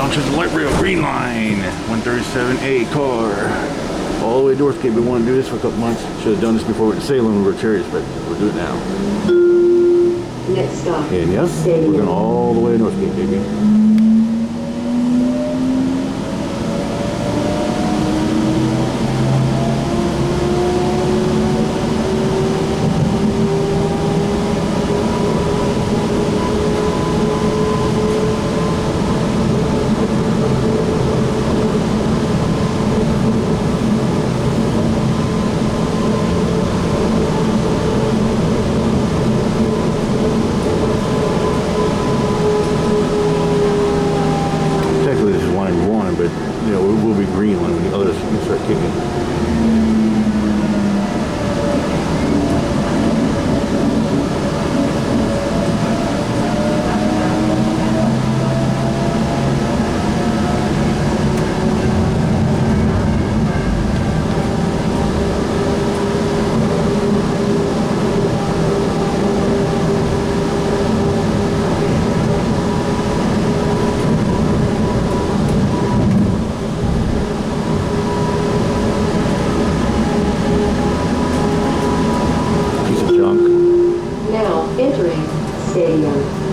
Onto the light rail green line, 137A car. All the way to Northgate. We want to do this for a couple months. Should have done this before we went to Salem and we were Cherries, but we'll do it now. Next stop. And yes, Stadium. we're going all the way to Northgate, baby.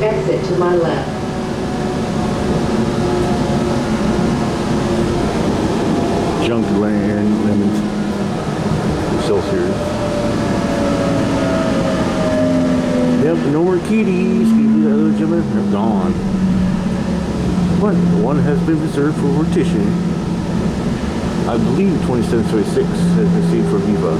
Exit to my left. Junk Land, Lemons, Excelsior. Yep, no more kitties. The other gentlemen are gone. But one has been reserved for Mortician. I believe 2726 has been seen for Viva.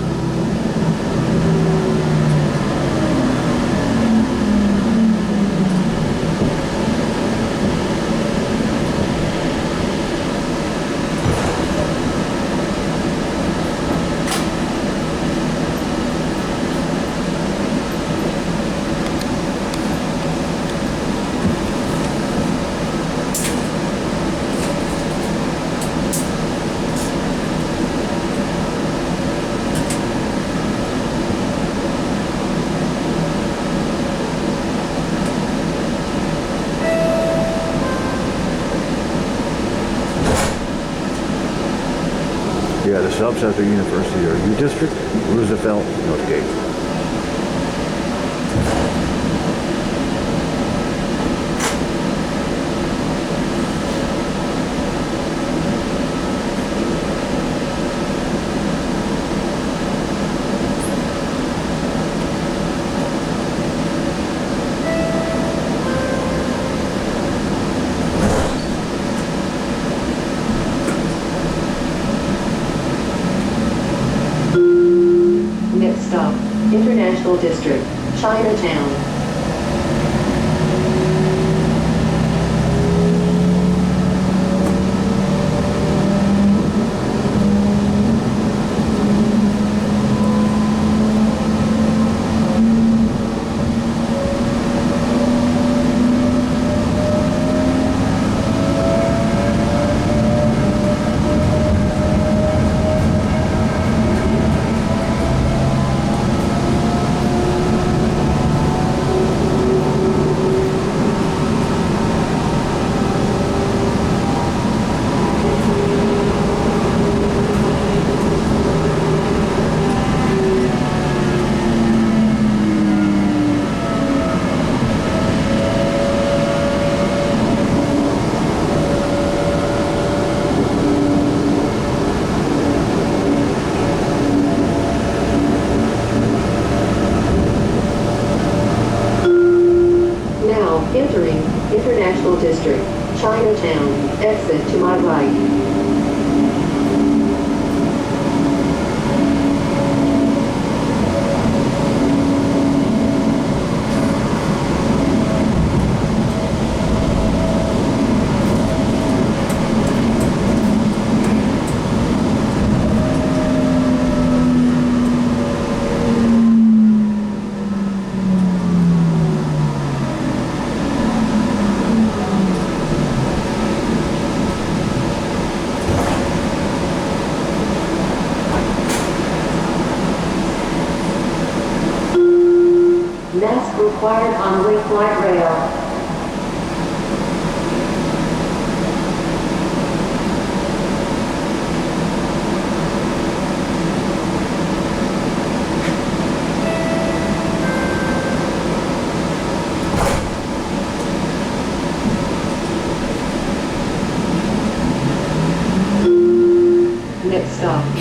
Yeah, the shops after University are U District, Roosevelt, Northgate. Next stop, International District, Chinatown. Entering International District, Chinatown, exit to my right. Mask required on Link Light Rail.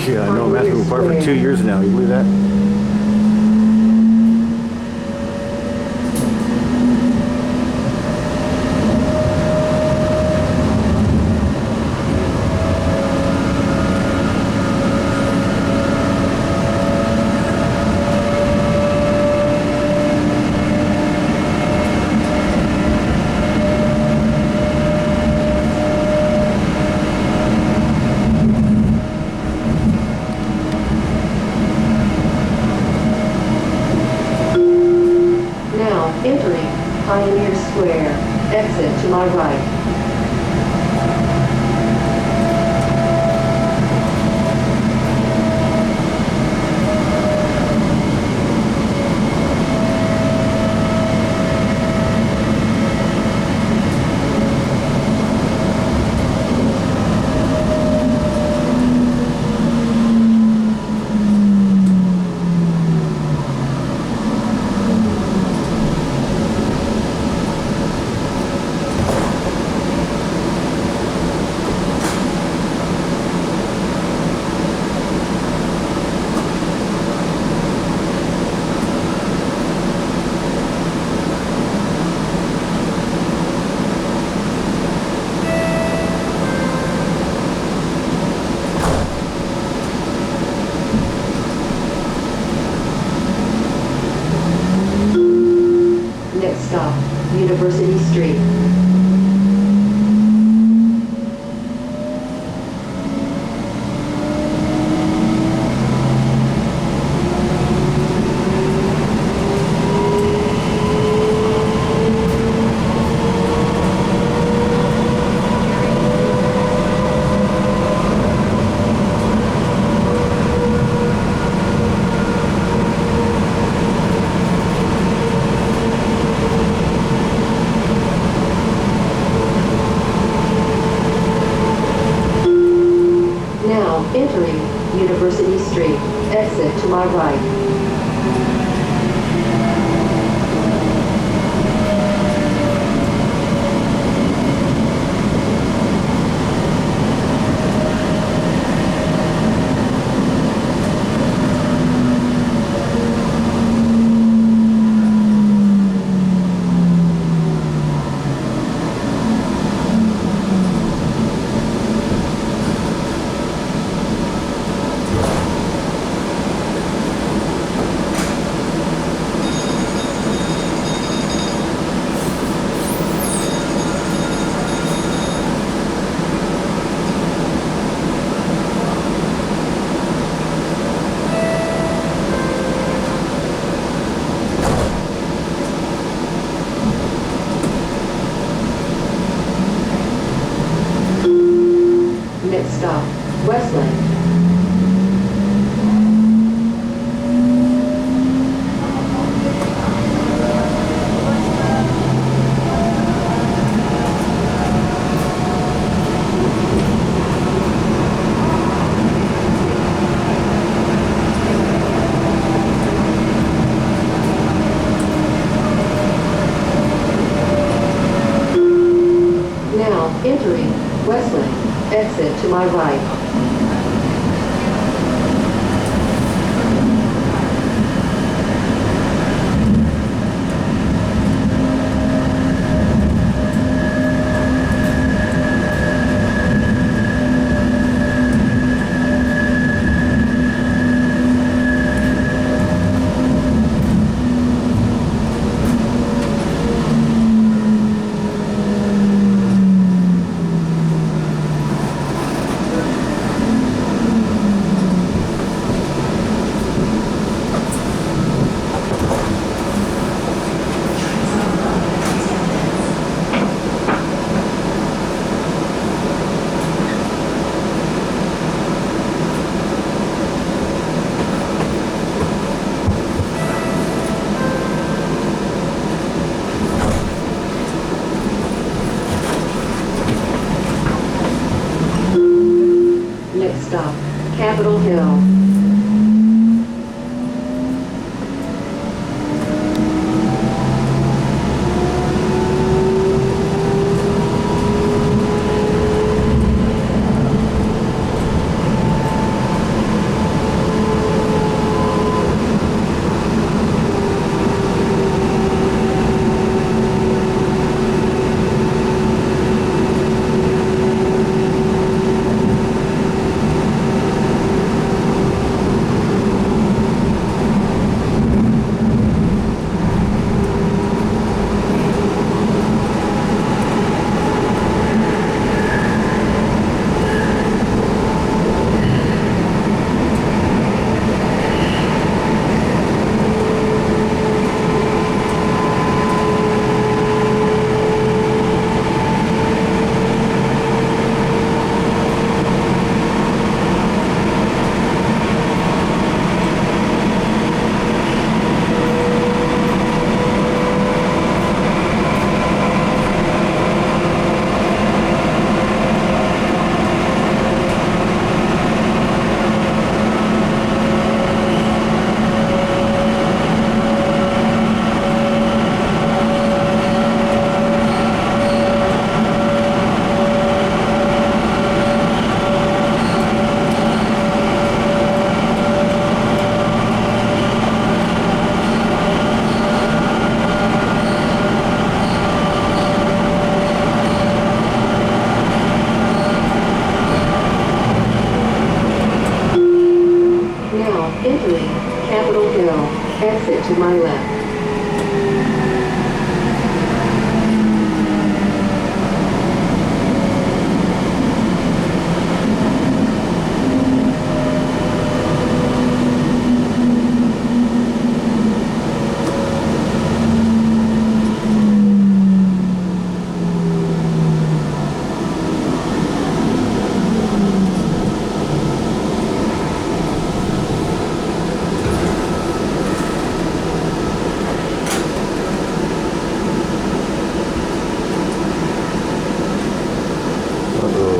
Yeah, I know I'm asking apart for 2 years now. You believe that? Now entering Pioneer Square. Exit to my right. Next stop, University Street. Now entering University Street. Exit to my right. Next stop, Westland. Now entering Westland. Exit to my right. Next stop, Capitol Hill. to my left. Uh-oh.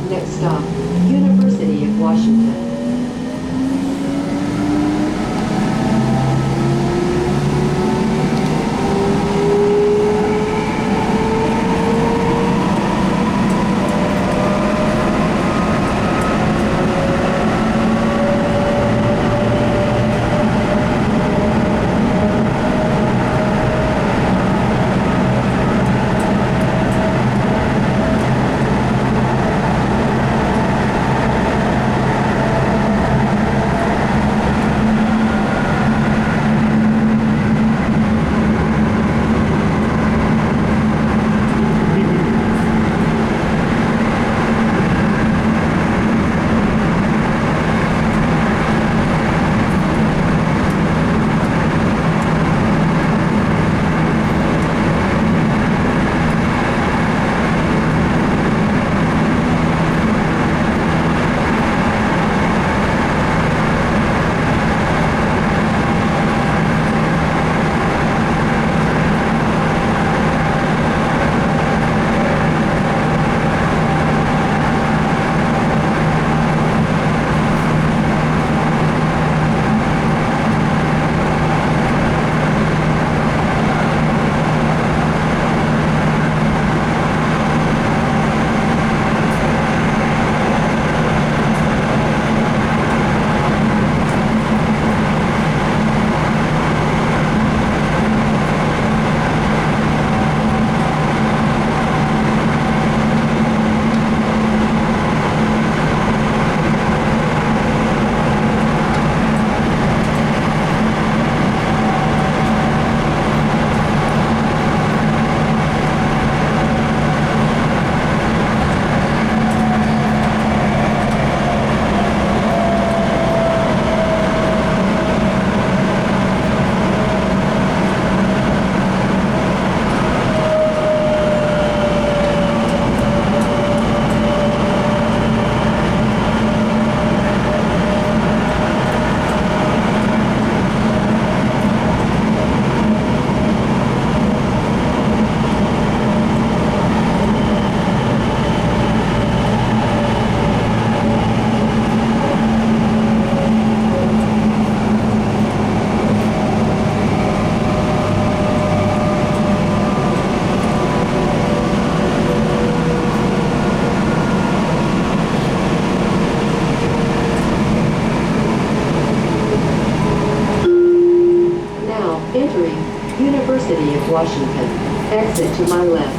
Next stop, University of Washington. Entering University of Washington. Exit to my left.